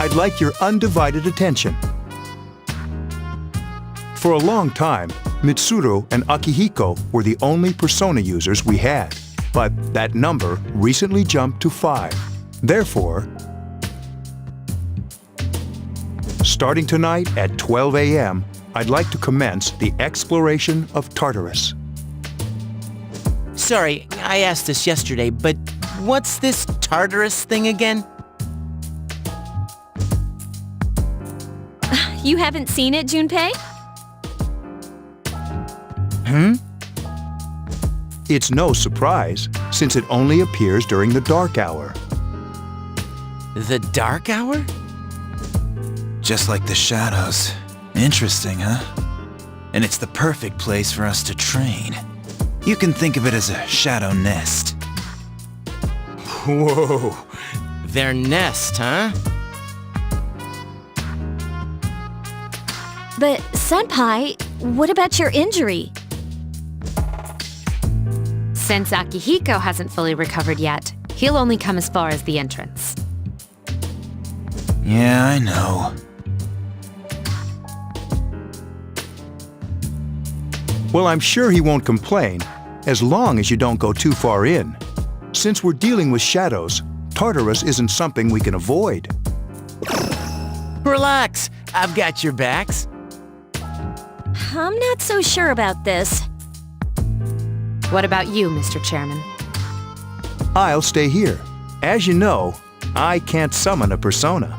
I'd like your undivided attention. For a long time, Mitsuru and Akihiko were the only persona users we had, but that number recently jumped to 5. Therefore, starting tonight at 12 a.m., I'd like to commence the exploration of Tartarus. Sorry, I asked this yesterday, but what's this Tartarus thing again? You haven't seen it, Junpei? It's no surprise, since it only appears during the dark hour. The dark hour? Just like the shadows. Interesting, huh? And it's the perfect place for us to train. You can think of it as a shadow nest. Whoa, their nest, huh? But, Senpai, what about your injury? Since Akihiko hasn't fully recovered yet, he'll only come as far as the entrance. Yeah, I know. Well, I'm sure he won't complain, as long as you don't go too far in. Since we're dealing with shadows, Tartarus isn't something we can avoid. Relax, I've got your backs. I'm not so sure about this. What about you, Mr. Chairman? I'll stay here. As you know, I can't summon a persona.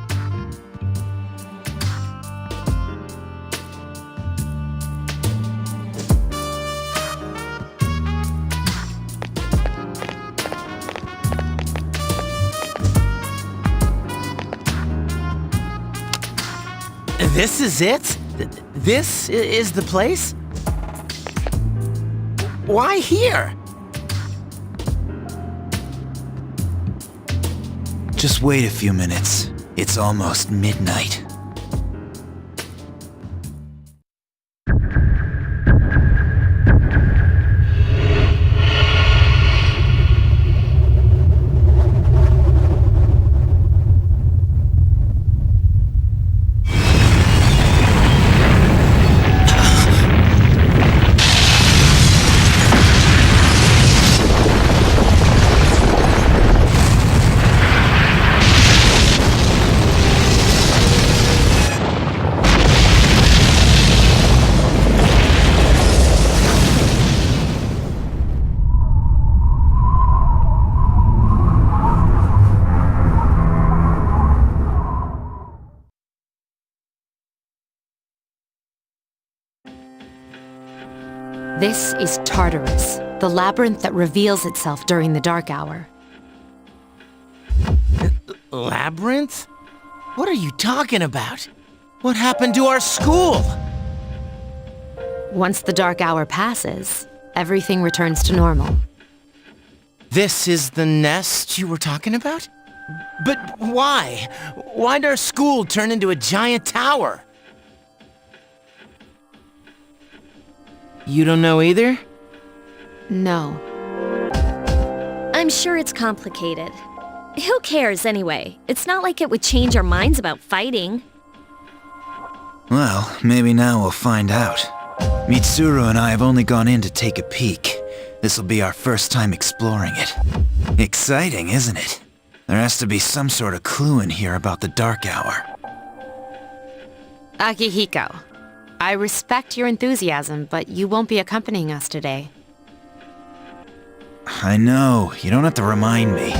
This is it? This is the place? Why here? Just wait a few minutes. It's almost midnight. This is Tartarus, the labyrinth that reveals itself during the dark hour. Labyrinth? What are you talking about? What happened to our school? Once the dark hour passes, everything returns to normal. This is the nest you were talking about? But why? Why'd our school turn into a giant tower? You don't know either? No. I'm sure it's complicated. Who cares anyway? It's not like it would change our minds about fighting. Well, maybe now we'll find out. Mitsuru and I have only gone in to take a peek. This'll be our first time exploring it. Exciting, isn't it? There has to be some sort of clue in here about the dark hour. Akihiko, I respect your enthusiasm, but you won't be accompanying us today. I know, you don't have to remind me.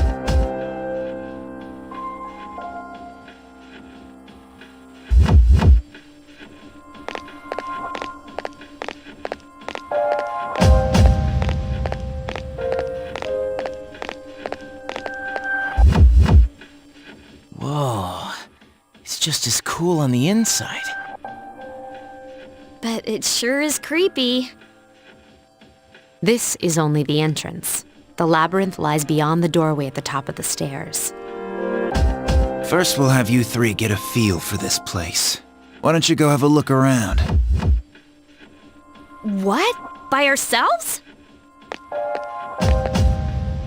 Whoa, it's just as cool on the inside. But it sure is creepy. This is only the entrance. The labyrinth lies beyond the doorway at the top of the stairs. First we'll have you three get a feel for this place. Why don't you go have a look around? What? By ourselves?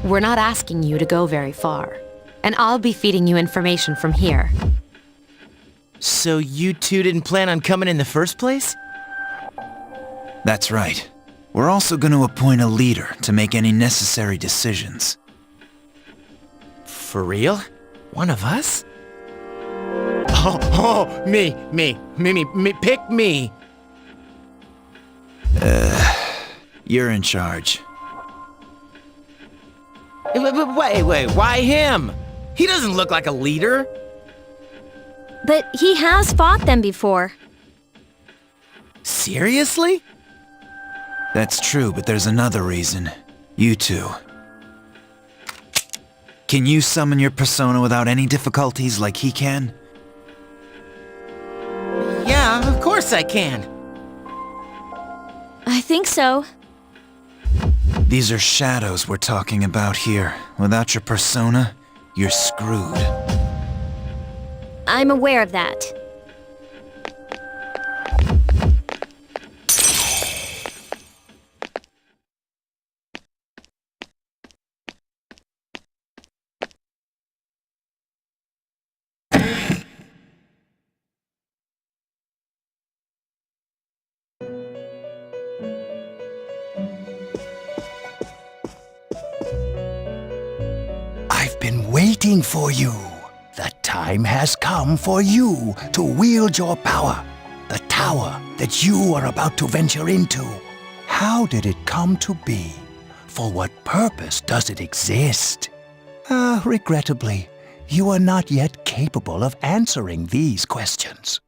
We're not asking you to go very far, and I'll be feeding you information from here. So you two didn't plan on coming in the first place? That's right. We're also going to appoint a leader to make any necessary decisions. For real? One of us? Oh, me, pick me. You're in charge. Wait, why him? He doesn't look like a leader. But he has fought them before. Seriously? That's true, but there's another reason. You two. Can you summon your persona without any difficulties like he can? Yeah, of course I can. I think so. These are shadows we're talking about here. Without your persona, you're screwed. I'm aware of that. I've been waiting for you. The time has come for you to wield your power. The tower that you are about to venture into. How did it come to be? For what purpose does it exist? Regrettably, you are not yet capable of answering these questions.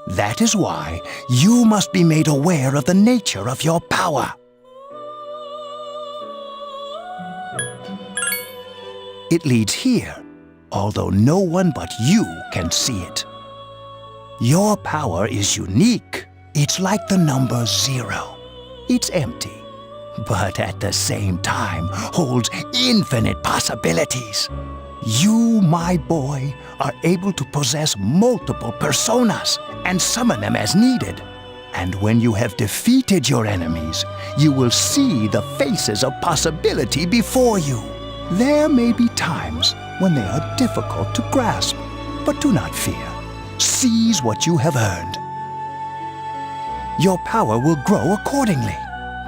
That is why you must be made aware of the nature of your power. It leads here, although no one but you can see it. Your power is unique. It's like the number 0. It's empty, but at the same time holds infinite possibilities. You, my boy, are able to possess multiple personas and summon them as needed. And when you have defeated your enemies, you will see the faces of possibility before you. There may be times when they are difficult to grasp, but do not fear. Seize what you have earned. Your power will grow accordingly.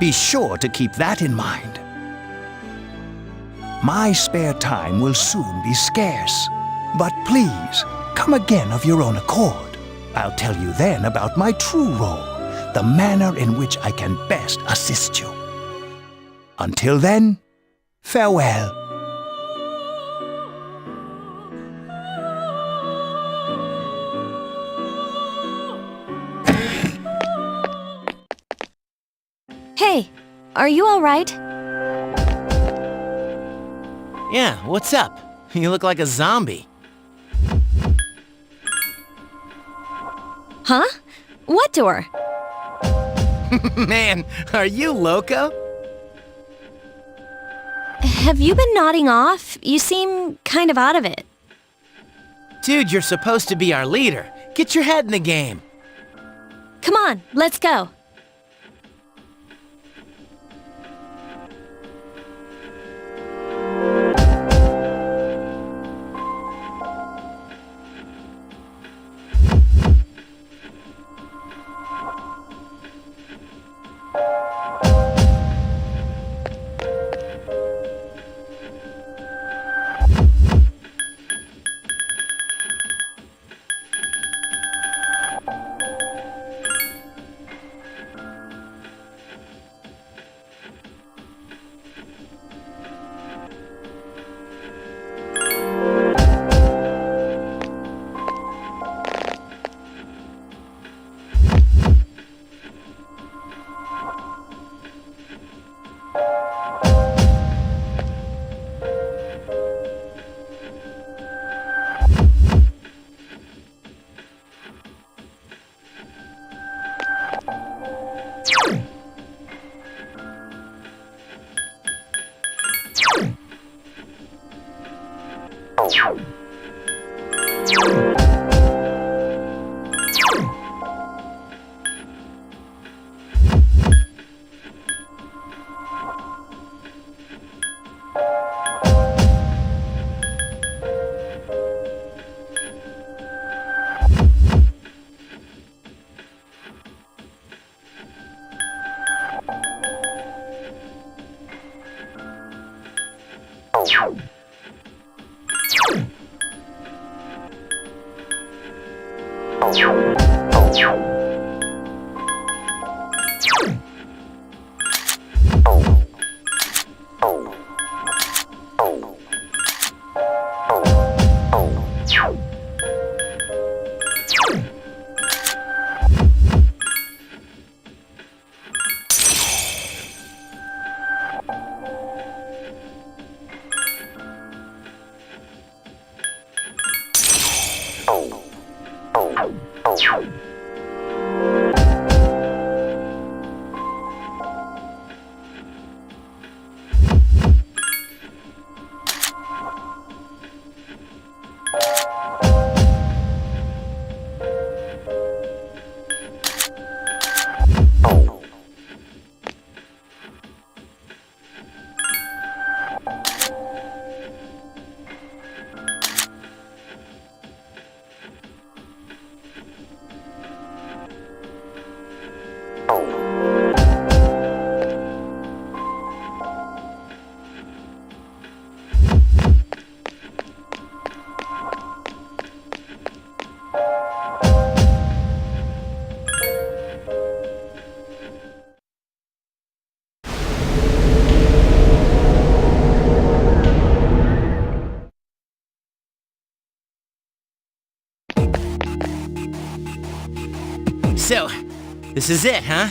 Be sure to keep that in mind. My spare time will soon be scarce, but please, come again of your own accord. I'll tell you then about my true role, the manner in which I can best assist you. Until then, farewell. Hey, are you all right? Yeah, what's up? You look like a zombie. Huh? What door? Man, are you loco? Have you been nodding off? You seem kind of out of it. Dude, you're supposed to be our leader. Get your head in the game. Come on, let's go. So, this is it, huh?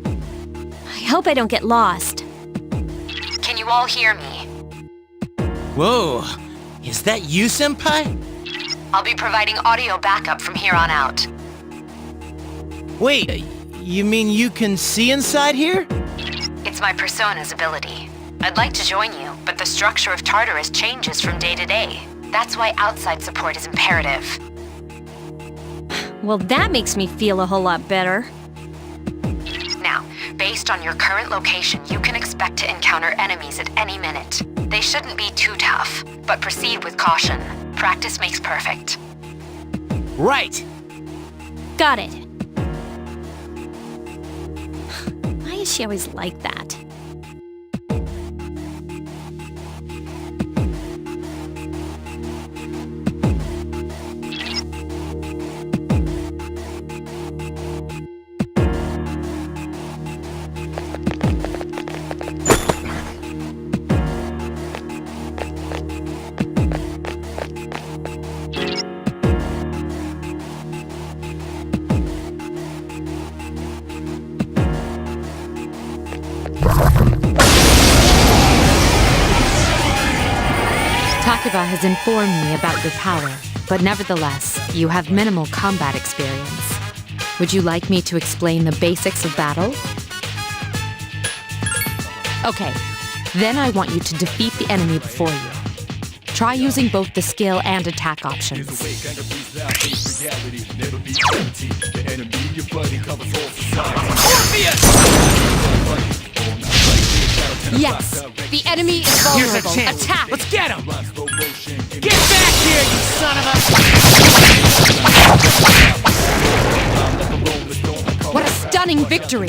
I hope I don't get lost. Can you all hear me? Whoa, is that you, Senpai? I'll be providing audio backup from here on out. Wait, you mean you can see inside here? It's my persona's ability. I'd like to join you, but the structure of Tartarus changes from day to day. That's why outside support is imperative. Well, that makes me feel a whole lot better. Now, based on your current location, you can expect to encounter enemies at any minute. They shouldn't be too tough, but proceed with caution. Practice makes perfect. Right. Got it. Why is she always like that? Takiba has informed me about your power, but nevertheless, you have minimal combat experience. Would you like me to explain the basics of battle? Okay, then I want you to defeat the enemy before you. Try using both the skill and attack options. Yes, the enemy is Here's a vulnerable. chance. Attack! Let's get him! Get back here, you son of a... What a stunning victory!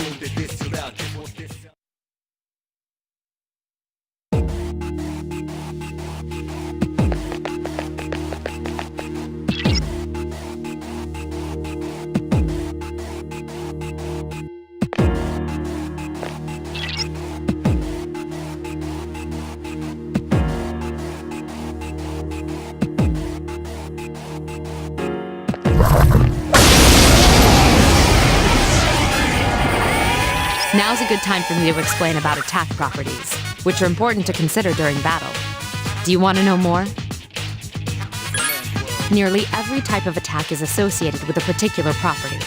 Now's a good time for me to explain about attack properties, which are important to consider during battle. Do you want to know more? Nearly every type of attack is associated with a particular property.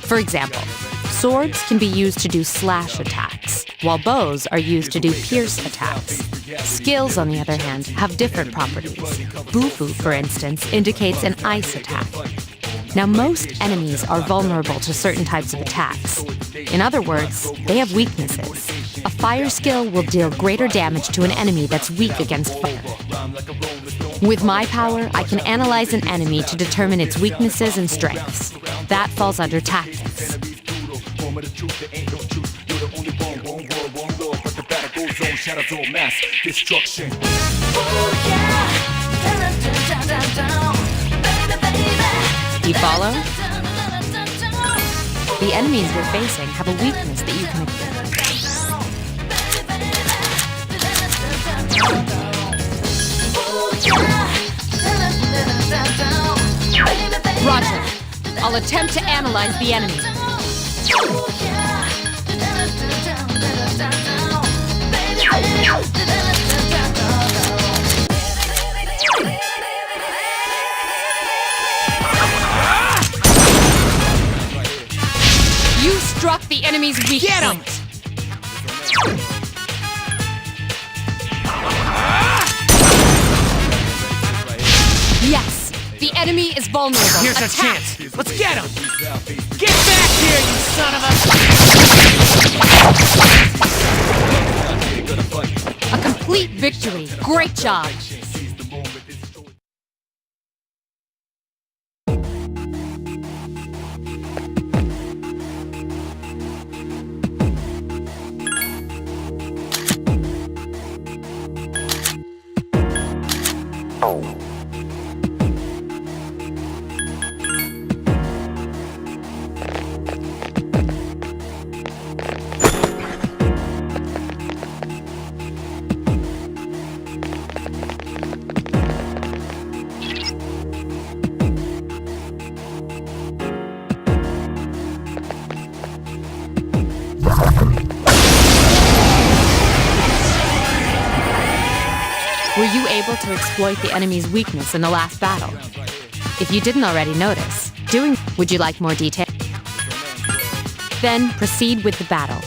For example, swords can be used to do slash attacks, while bows are used to do pierce attacks. Skills, on the other hand, have different properties. Bufu, for instance, indicates an ice attack. Now, most enemies are vulnerable to certain types of attacks. In other words, they have weaknesses. A fire skill will deal greater damage to an enemy that's weak against fire. With my power, I can analyze an enemy to determine its weaknesses and strengths. That falls under tactics. You follow? The enemies you're facing have a weakness that you can ignore. I'll attempt to analyze the enemy. You struck the enemy's weak point. Yes, the enemy is vulnerable. Here's our Attack. chance. Let's get him. Get back here, you son of a... A complete victory. Great job. Were you able to exploit the enemy's weakness in the last battle? If you didn't already notice, would you like more detail? Then proceed with the battle.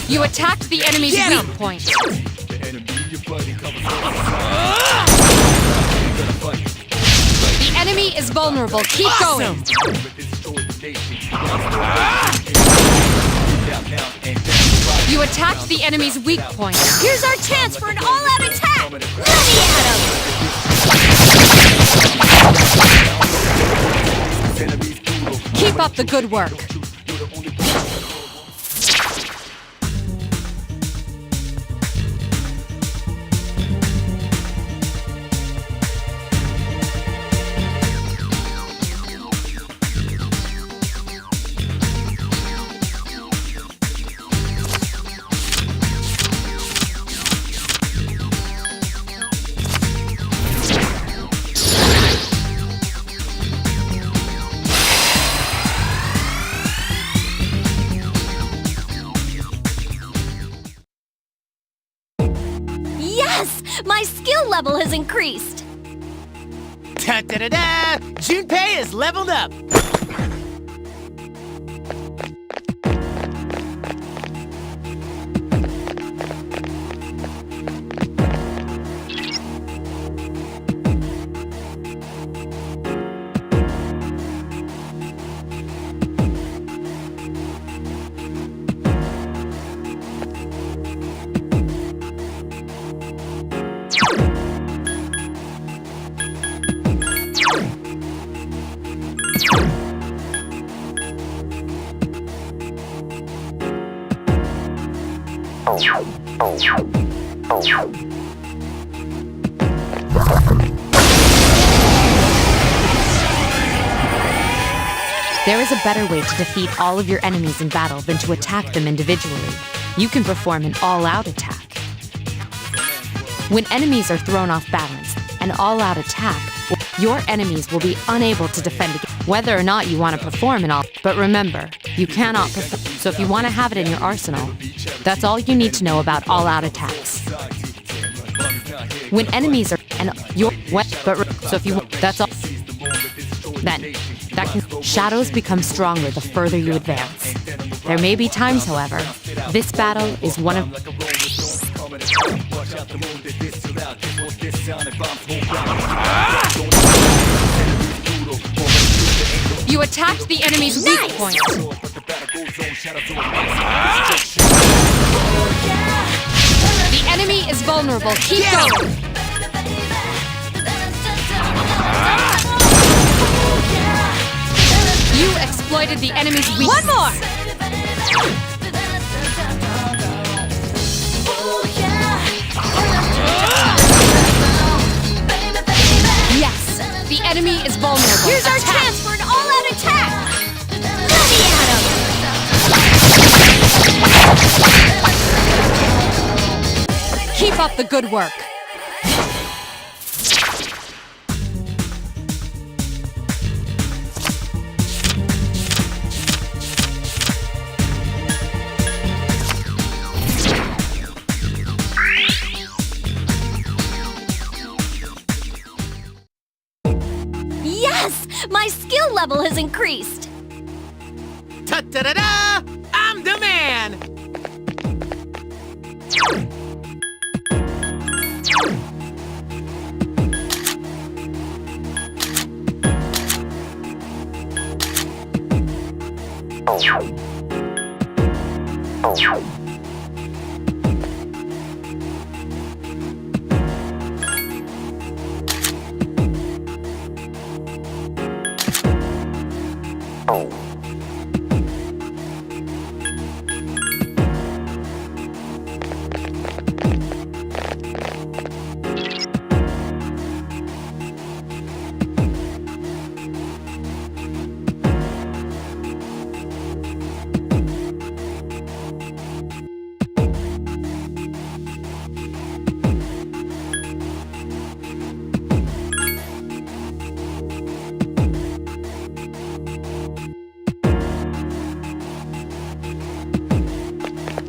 You attacked the enemy's weak point. The enemy is vulnerable. Keep going. You attacked the enemy's weak point. Here's our chance for an all-out attack! Let me at him! Keep up the good work. Yes! My skill level has increased! Da-da-da-da! Junpei is leveled up! There is a better way to defeat all of your enemies in battle than to attack them individually. You can perform an all-out attack. When enemies are thrown off balance, an all-out attack, your enemies will be unable to defend against, whether or not you want to perform an all. But remember, you cannot perform. So if you want to have it in your arsenal, that's all you need to know about all-out attacks. When enemies are so if you that's all. Then shadows become stronger the further you advance. There may be times, however, this battle is one of. You attacked the enemy's weak point. The enemy is vulnerable. Keep going. You exploited the enemy's weak. One more! Yes, the enemy is vulnerable. Here's our chance for an all-out attack! Let me at him! Keep up the good work. Yes! My skill level has increased! Ta-da-da-da! I'm the man!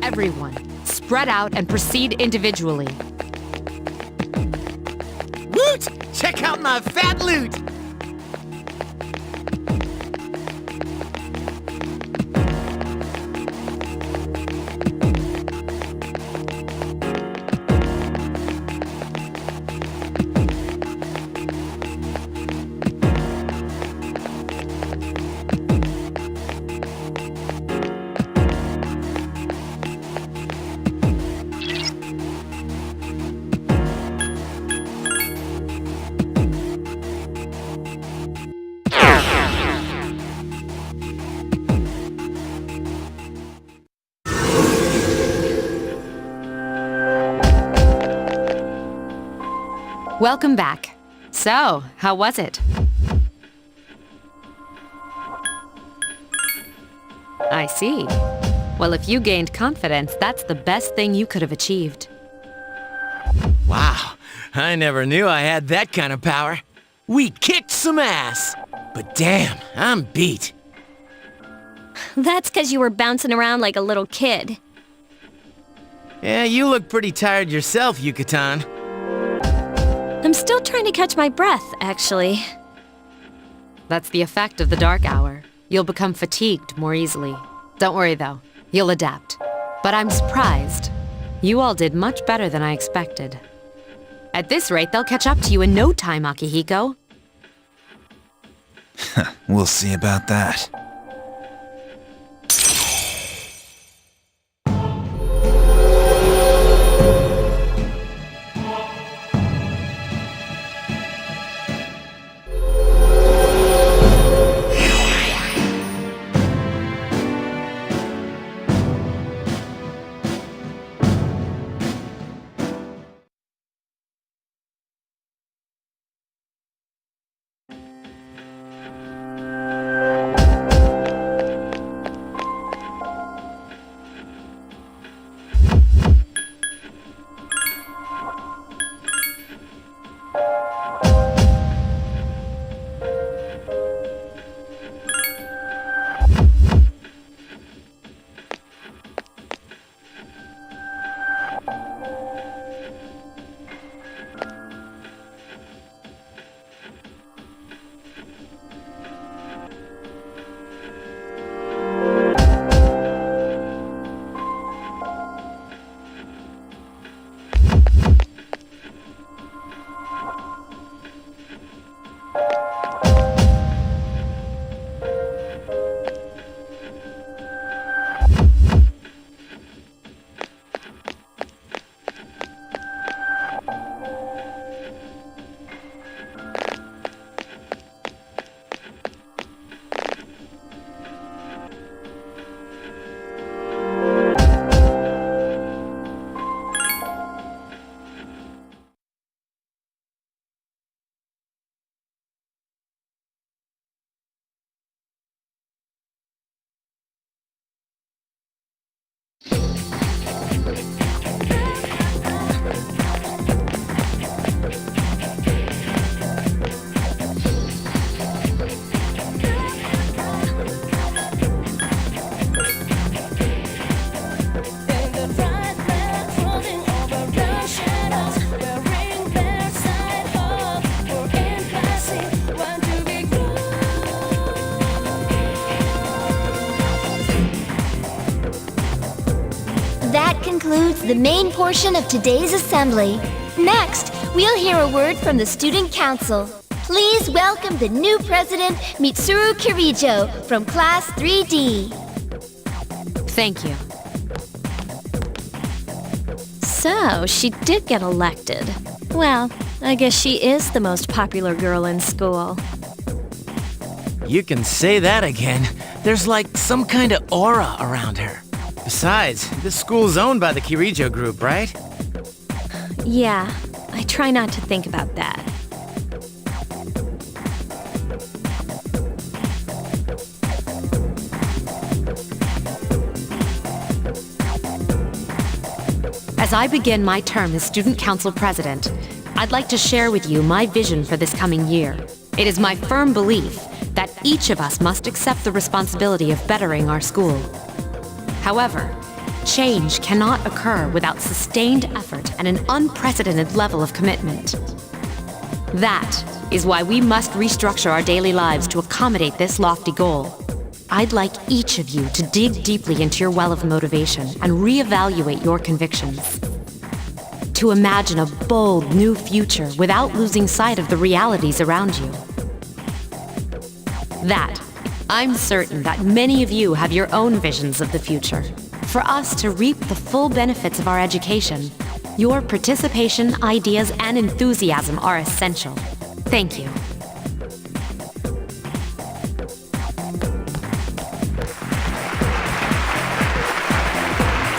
Everyone, spread out and proceed individually. Woot! Check out my fat loot! Welcome back. So, how was it? I see. Well, if you gained confidence, that's the best thing you could have achieved. Wow, I never knew I had that kind of power. We kicked some ass! But damn, I'm beat. That's 'cause you were bouncing around like a little kid. Yeah, you look pretty tired yourself, Yucatan. I'm still trying to catch my breath, actually. That's the effect of the dark hour. You'll become fatigued more easily. Don't worry, though. You'll adapt. But I'm surprised. You all did much better than I expected. At this rate, they'll catch up to you in no time, Akihiko. We'll see about that. concludes the main portion of today's assembly. Next, we'll hear a word from the Student Council. Please welcome the new president, Mitsuru Kirijo, from Class 3D. Thank you. So, she did get elected. Well, I guess she is the most popular girl in school. You can say that again. There's like some kind of aura around her. Besides, this school's owned by the Kirijo group, right? Yeah, I try not to think about that. As I begin my term as Student Council President, I'd like to share with you my vision for this coming year. It is my firm belief that each of us must accept the responsibility of bettering our school. However, change cannot occur without sustained effort and an unprecedented level of commitment. That is why we must restructure our daily lives to accommodate this lofty goal. I'd like each of you to dig deeply into your well of motivation and reevaluate your convictions. To imagine a bold new future without losing sight of the realities around you. I'm certain that many of you have your own visions of the future. For us to reap the full benefits of our education, your participation, ideas, and enthusiasm are essential. Thank you.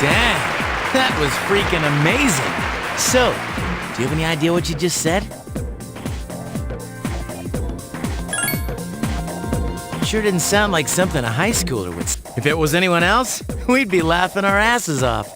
Damn, that was freaking amazing. So, do you have any idea what you just said? Sure didn't sound like something a high schooler would say. If it was anyone else, we'd be laughing our asses off.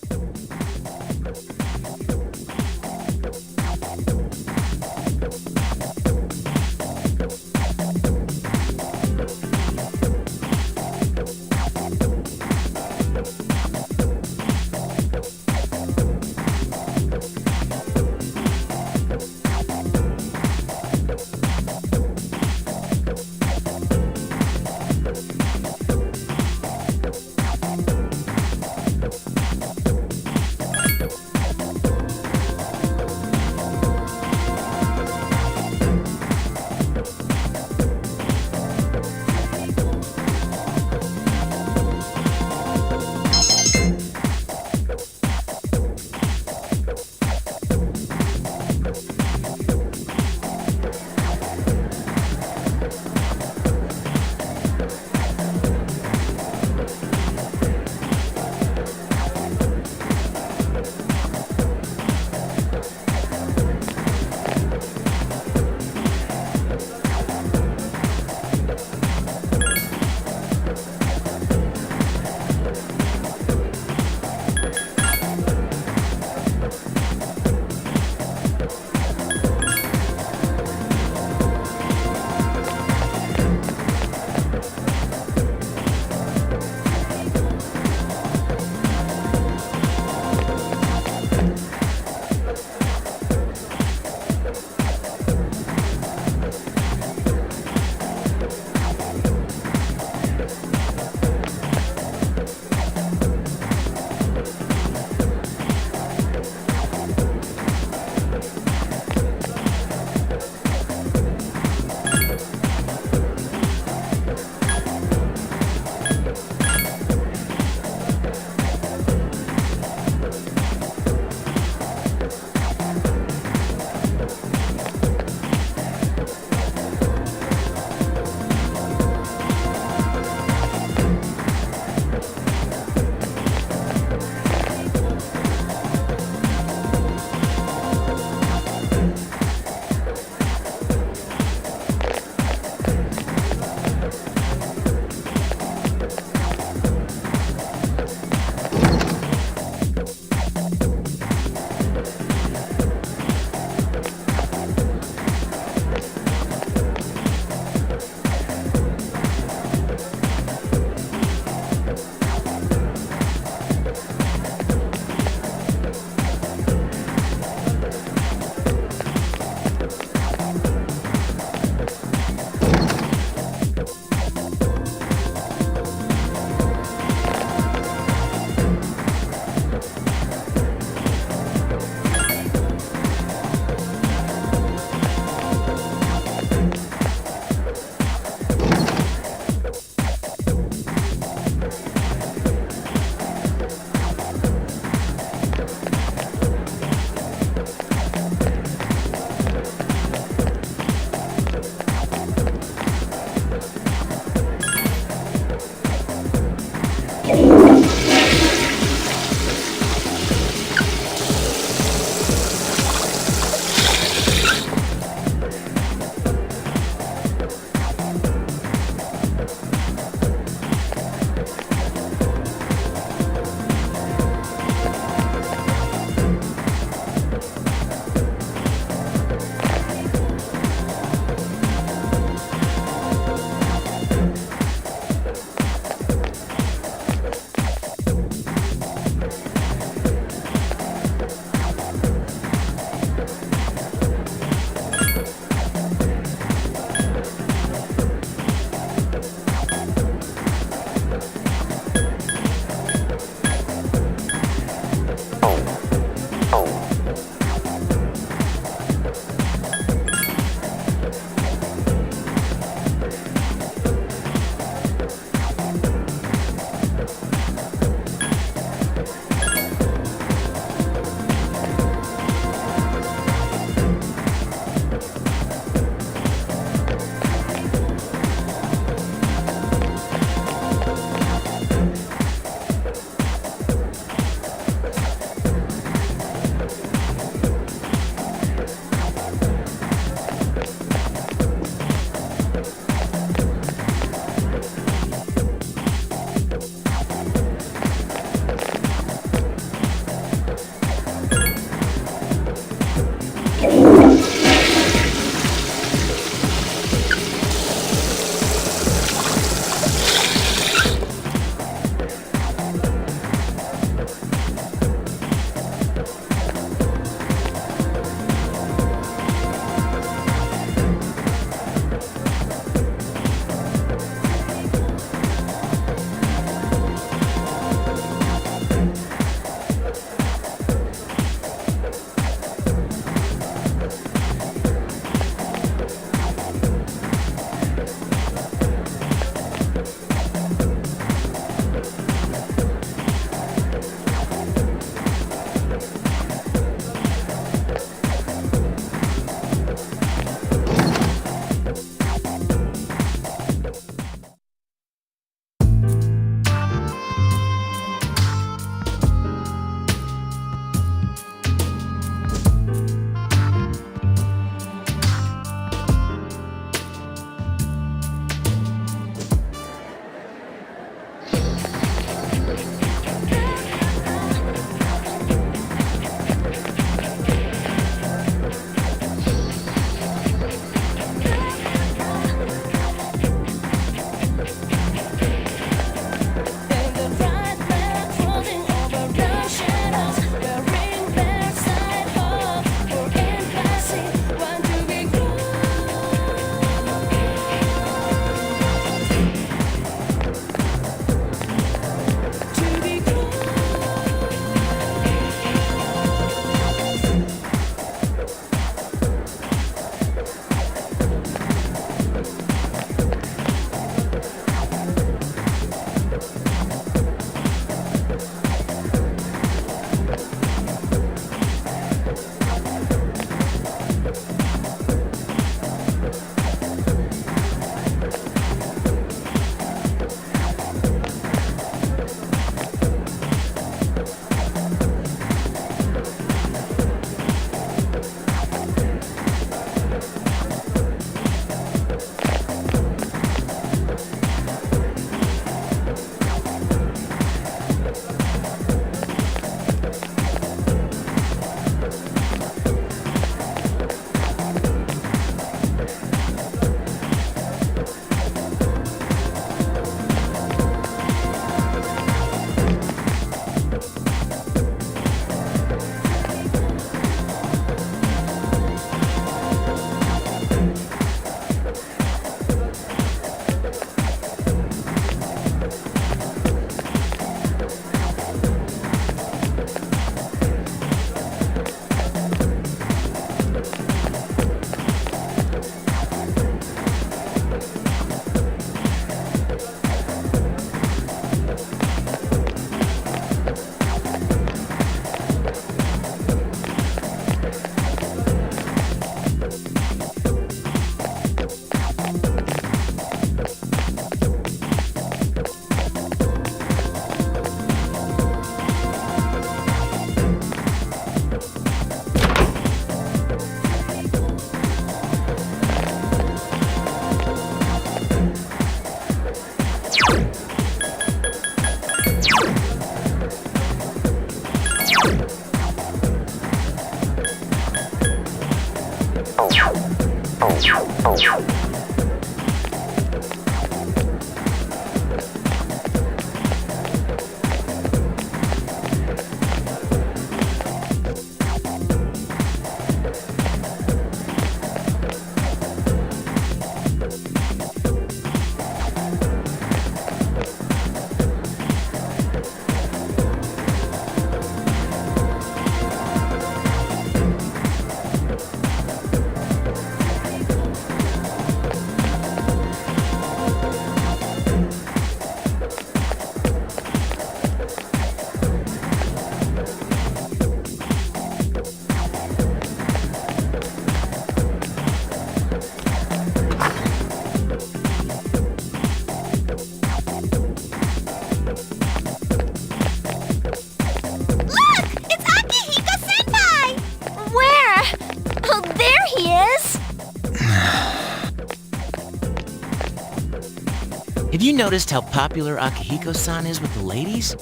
Have you noticed how popular Akihiko-san is with the ladies?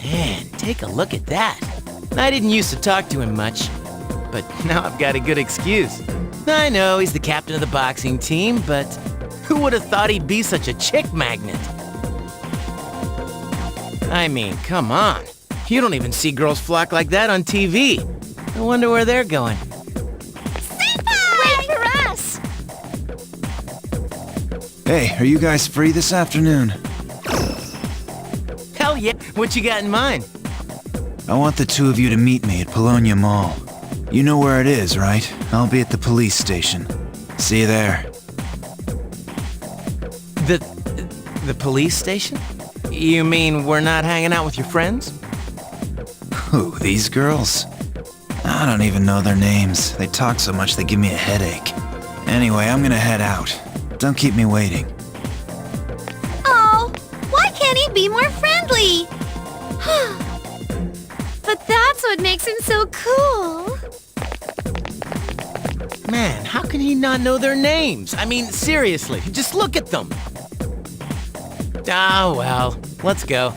Man, take a look at that. I didn't used to talk to him much, but now I've got a good excuse. I know he's the captain of the boxing team, but who would have thought he'd be such a chick magnet? I mean, come on. You don't even see girls flock like that on TV. I wonder where they're going. Wait for us! Hey, are you guys free this afternoon? Hell yeah, what you got in mind? I want the two of you to meet me at Polonia Mall. You know where it is, right? I'll be at the police station. See you there. The police station? You mean we're not hanging out with your friends? Who, these girls? I don't even know their names. They talk so much they give me a headache. Anyway, I'm gonna head out. Don't keep me waiting. Oh, why can't he be more friendly? But that's what makes him so cool. Man, how can he not know their names? I mean, seriously, just look at them. Ah, well, let's go.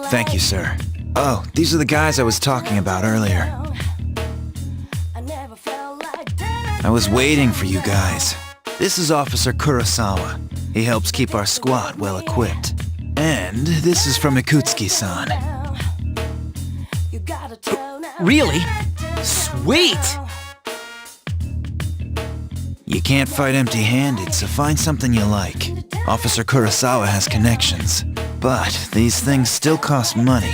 Thank you, sir. Oh, these are the guys I was talking about earlier. I was waiting for you guys. This is Officer Kurosawa. He helps keep our squad well equipped. And this is from Ikutsuki-san. Really? Sweet! You can't fight empty-handed, so find something you like. Officer Kurosawa has connections. But these things still cost money.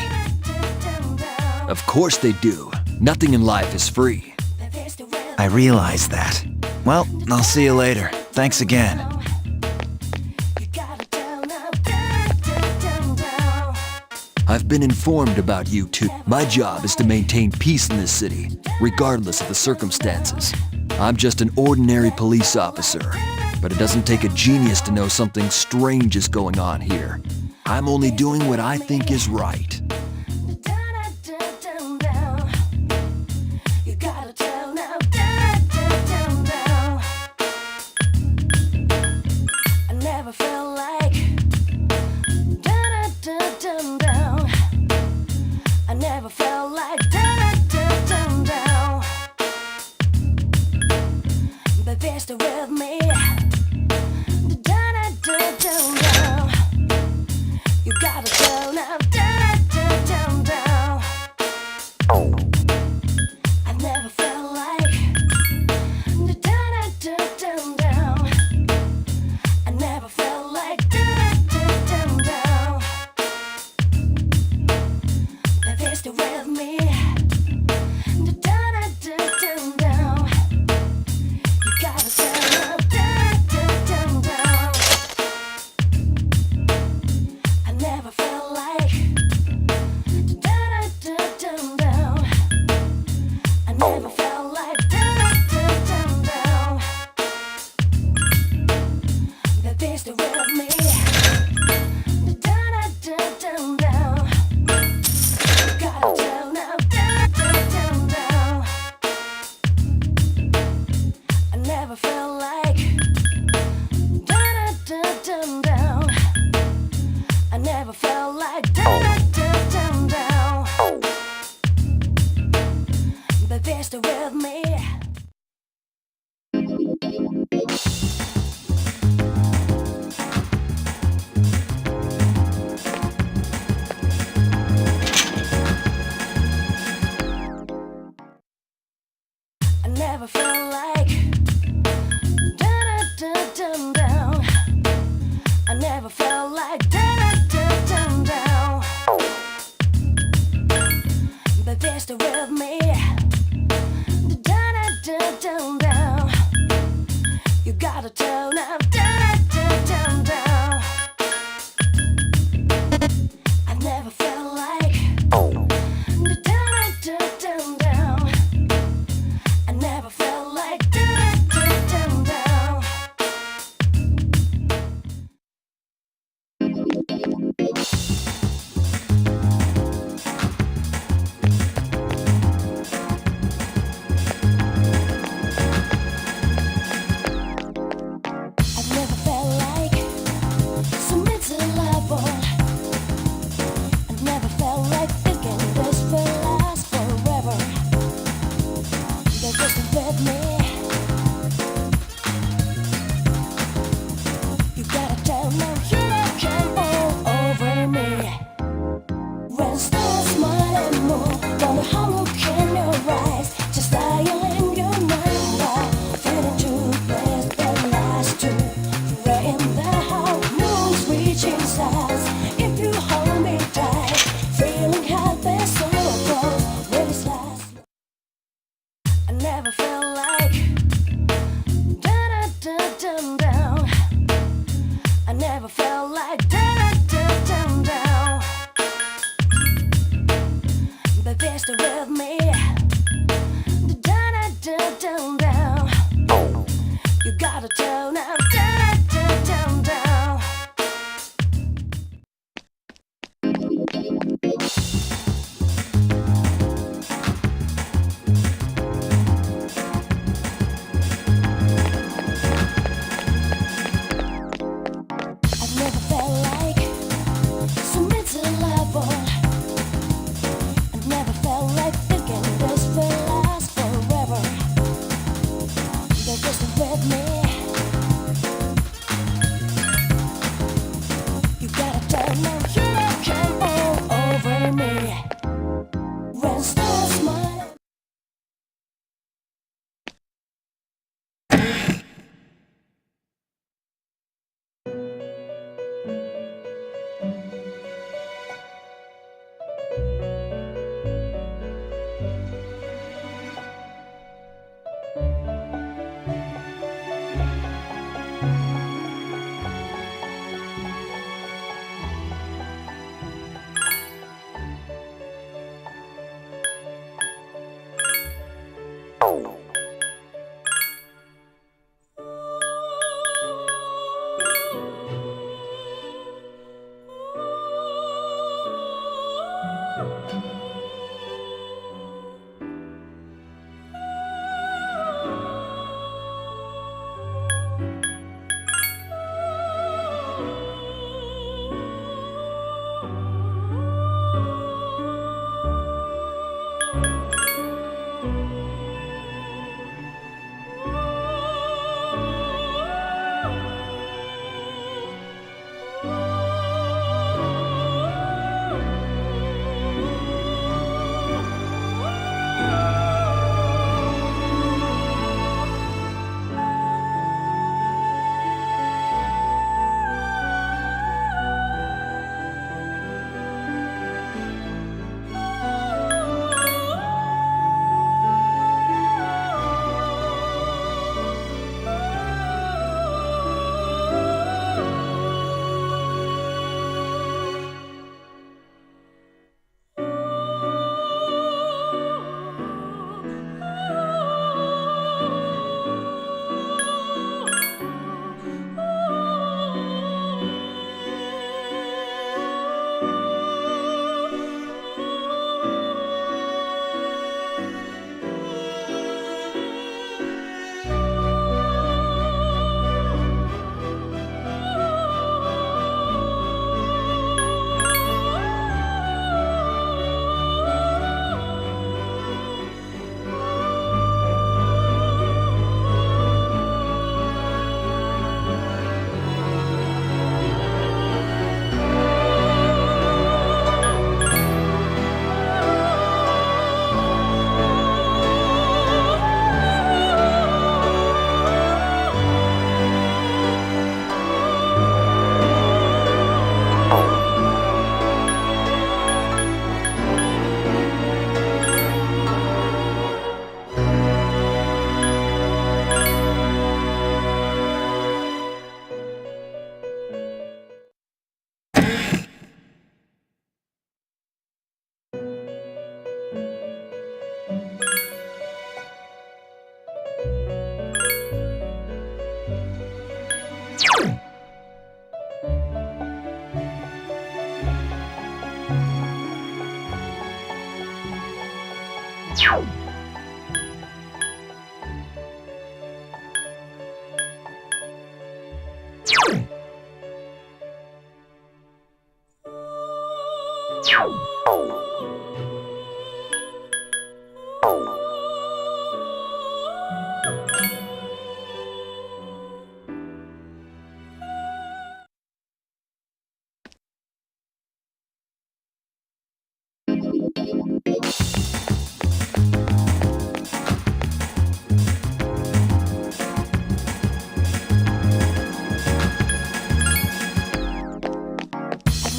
Of course they do. Nothing in life is free. I realize that. Well, I'll see you later. Thanks again. I've been informed about you two. My job is to maintain peace in this city, regardless of the circumstances. I'm just an ordinary police officer, but it doesn't take a genius to know something strange is going on here. I'm only doing what I think is right. You gotta turn up,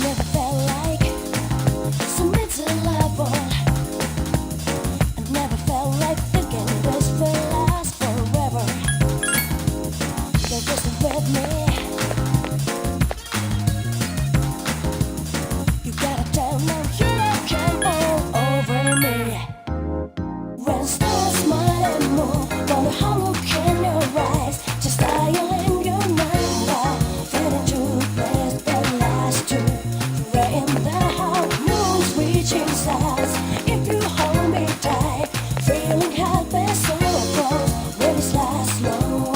Never felt like so miserable. I never felt like thinking this will last forever. You're just with me. You gotta tell them you don't come all over me. When stars smile and move, wonder how look in your eyes, just dialing your number, feeling to place that last two. Right in the heart, moon's reaching stars. If you hold me tight, feeling helpless, so close, will this last long?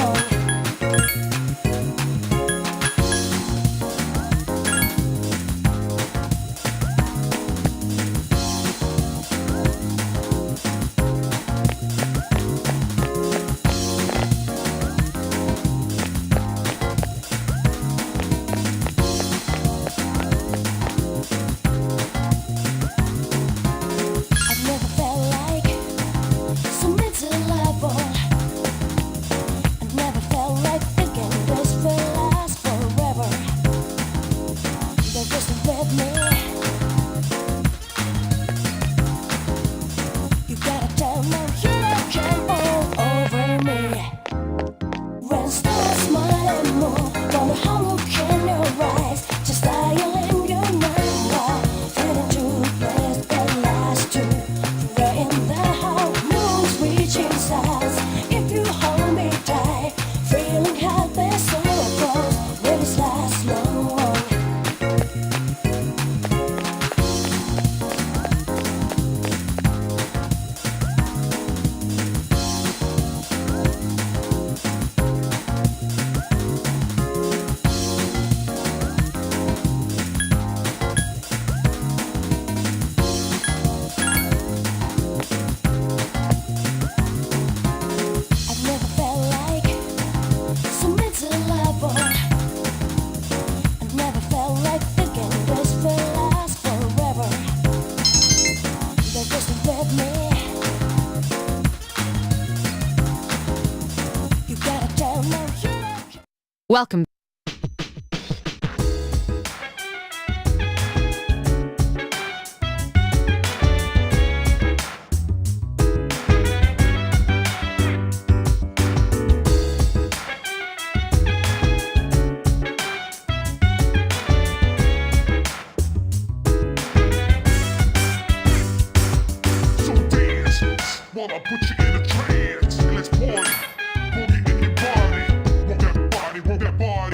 I've never felt like so miserable. I never felt like thinking this will last forever. You're just with me. You gotta tell them you don't come all over me. When stars smile and move, wonder how look in your eyes, just dialing your number, feeling to place that last two. Right in the heart, moon's reaching stars. If you hold me tight, feeling helpless, so close, will this last long? I've never felt like so miserable. I never felt like thinking this will last forever. You're just with me. You gotta tell them you don't. Welcome. So dance, while I put you in a trance. Let's party, boogie in your body. Work that body, work that body.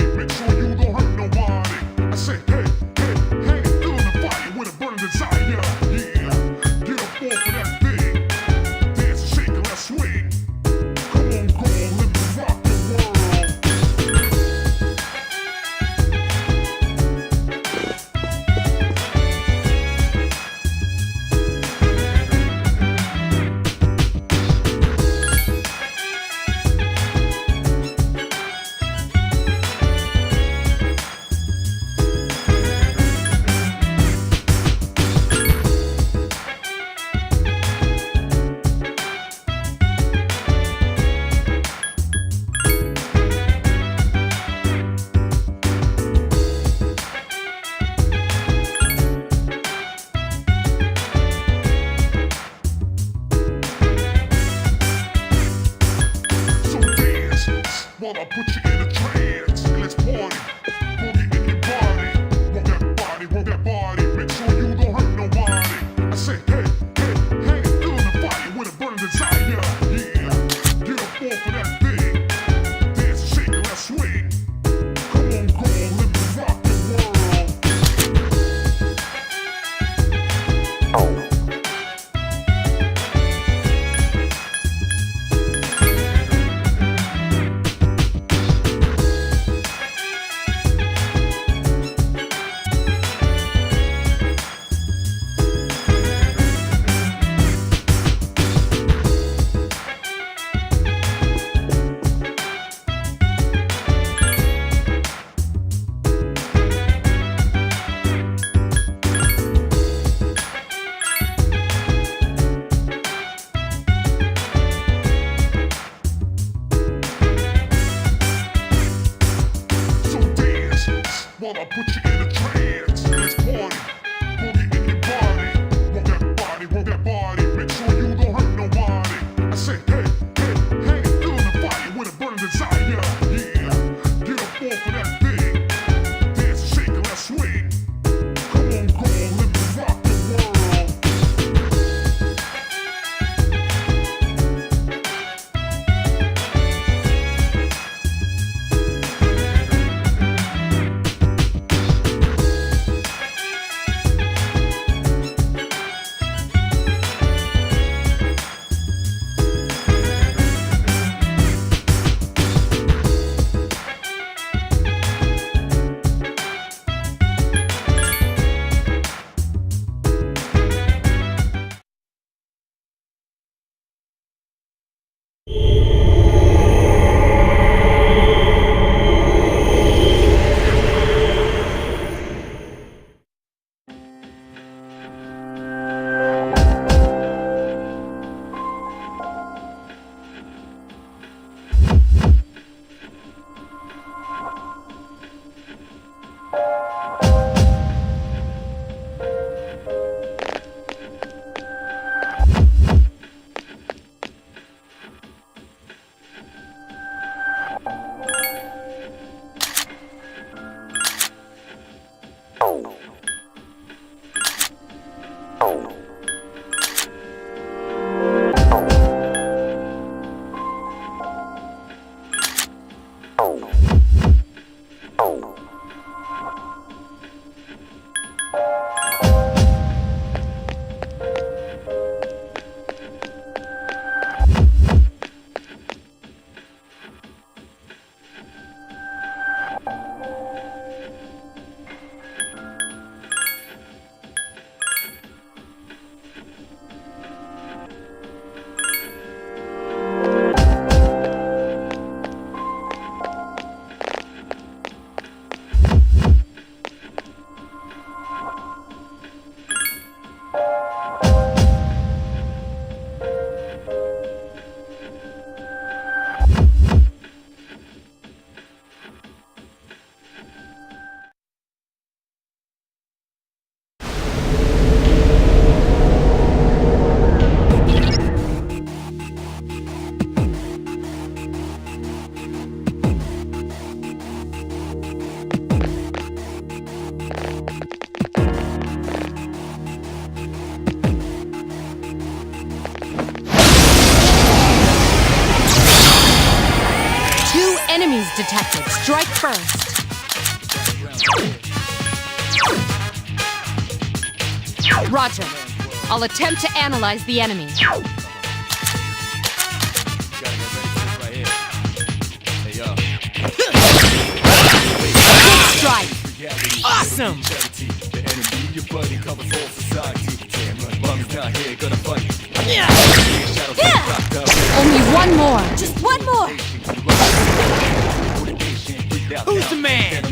wanna put you in a trance. Let's party, boogie in your body. Work that body, work that body. Make sure you don't hurt nobody. I say, hey, hey, hey, feel the fire with a burning desire. Yeah, get up off of that thing. Dance and shake and let's swing. Come on, go on, let me rock the world. Enemies detected. Strike first. Roger. I'll attempt to analyze the enemy. Good strike. Awesome! Only one more. Just one more. Who's the man?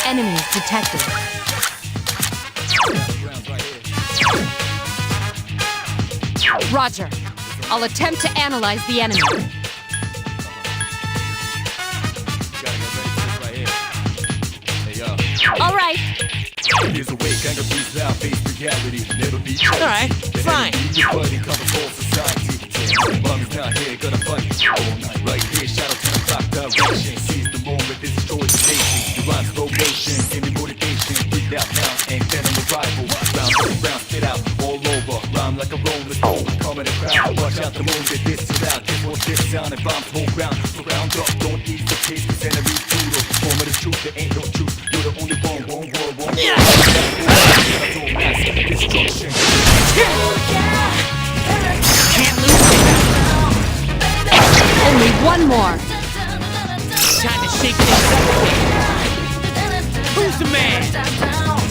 Enemies detected. Roger. I'll attempt to analyze the enemy. All right. All right, fine. Like a rolling stone, coming to crowd. Watch out the moon, get this out. This won't this sound and bombs whole ground. So round up, don't ease the pace, cause enemies brutal. Form of the truth, there ain't no truth. You're the only one world, one world. Destruction. Can't lose it. Only one more. Time to shake things up. Who's Who's the man?